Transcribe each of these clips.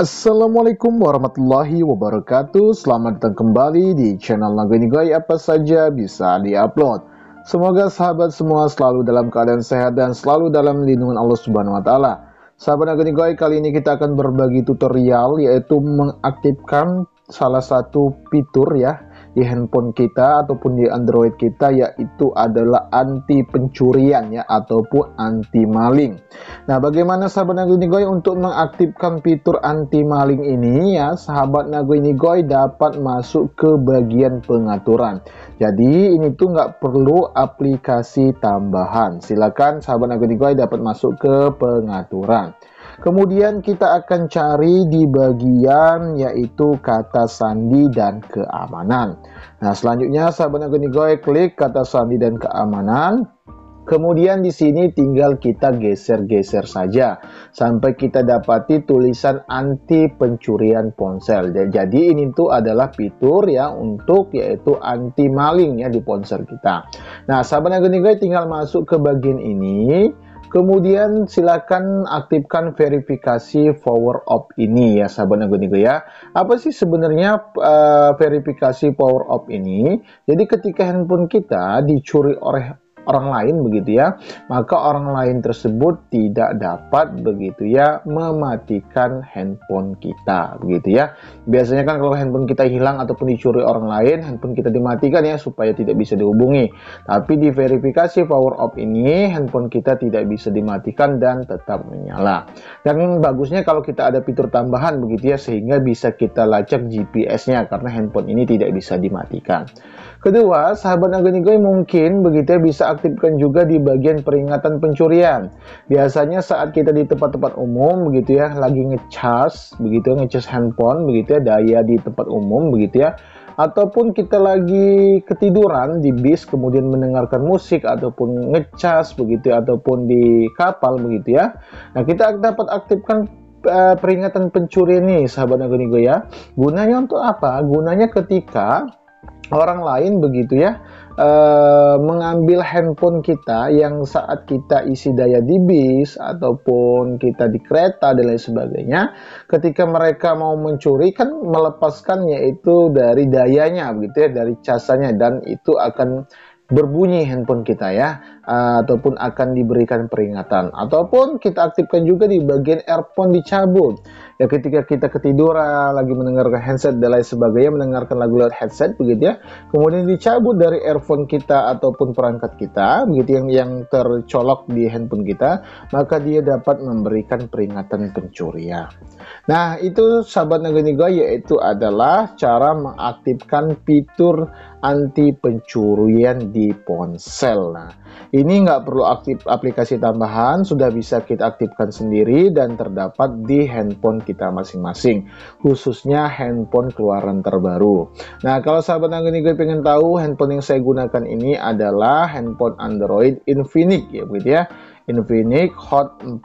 Assalamualaikum warahmatullahi wabarakatuh. Selamat datang kembali di channel Nago Nigoy. Apa saja bisa diupload. Semoga sahabat semua selalu dalam keadaan sehat dan selalu dalam lindungan Allah Subhanahu wa taala. Sahabat Nago Nigoy, kali ini kita akan berbagi tutorial, yaitu mengaktifkan salah satu fitur ya di handphone kita ataupun di Android kita, yaitu adalah anti pencurian ya ataupun anti maling. Nah, bagaimana sahabat Nago Nigoy untuk mengaktifkan fitur anti maling ini ya? Sahabat Nago Nigoy dapat masuk ke bagian pengaturan. Jadi ini tuh nggak perlu aplikasi tambahan. Silakan sahabat Nago Nigoy dapat masuk ke pengaturan. Kemudian kita akan cari di bagian yaitu kata sandi dan keamanan. Nah, selanjutnya sahabat Nago Nigoy klik kata sandi dan keamanan. Kemudian di sini tinggal kita geser-geser saja sampai kita dapati tulisan anti pencurian ponsel. Jadi ini tuh adalah fitur ya untuk yaitu anti maling ya di ponsel kita. Nah, sahabat Nago Nigoy tinggal masuk ke bagian ini. Kemudian silakan aktifkan verifikasi power up ini ya sahabat Nago Nigoy ya. Apa sih sebenarnya verifikasi power up ini? Jadi ketika handphone kita dicuri oleh orang lain begitu ya, maka orang lain tersebut tidak dapat begitu ya mematikan handphone kita begitu ya. Biasanya kan kalau handphone kita hilang ataupun dicuri orang lain, handphone kita dimatikan ya supaya tidak bisa dihubungi. Tapi di verifikasi power up ini handphone kita tidak bisa dimatikan dan tetap menyala. Dan bagusnya kalau kita ada fitur tambahan begitu ya, sehingga bisa kita lacak GPS-nya karena handphone ini tidak bisa dimatikan. Kedua, sahabat Nago Nigoy mungkin begitu ya bisa aktifkan juga di bagian peringatan pencurian. Biasanya saat kita di tempat-tempat umum begitu ya, lagi ngecas begitu ya, ngecas handphone begitu ya, daya di tempat umum begitu ya, ataupun kita lagi ketiduran di bis kemudian mendengarkan musik ataupun ngecas begitu ya, ataupun di kapal begitu ya. Nah, kita dapat aktifkan peringatan pencurian nih sahabat Nago Nigoy ya. Gunanya untuk apa? Gunanya ketika orang lain begitu ya mengambil handphone kita yang saat kita isi daya di bis ataupun kita di kereta dan lain sebagainya, ketika mereka mau mencuri kan melepaskan yaitu dari dayanya begitu ya, dari casanya, dan itu akan berbunyi handphone kita ya, ataupun akan diberikan peringatan. Ataupun kita aktifkan juga di bagian earphone dicabut ya, ketika kita ketiduran lagi mendengarkan headset dan lain sebagainya, mendengarkan lagu lewat headset begitu ya, kemudian dicabut dari earphone kita ataupun perangkat kita begitu yang tercolok di handphone kita, maka dia dapat memberikan peringatan pencurian. Nah, itu sahabat Nago Nigoy, yaitu adalah cara mengaktifkan fitur anti pencurian di ponsel. Nah, ini nggak perlu aplikasi tambahan, sudah bisa kita aktifkan sendiri dan terdapat di handphone kita masing-masing, khususnya handphone keluaran terbaru. Nah, kalau sahabat Nago Nigoy pengen tahu, handphone yang saya gunakan ini adalah handphone Android Infinix ya begitu ya, Infinix Hot 40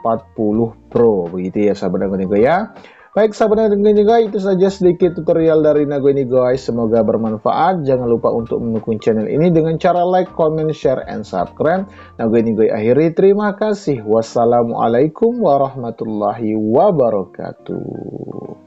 Pro begitu ya sahabat Nago Nigoy ya. Baik sahabat Nago Nigoy, itu saja sedikit tutorial dari Nago Nigoy. Semoga bermanfaat. Jangan lupa untuk mendukung channel ini dengan cara like, comment, share, and subscribe. Nago Nigoy akhiri. Terima kasih. Wassalamualaikum warahmatullahi wabarakatuh.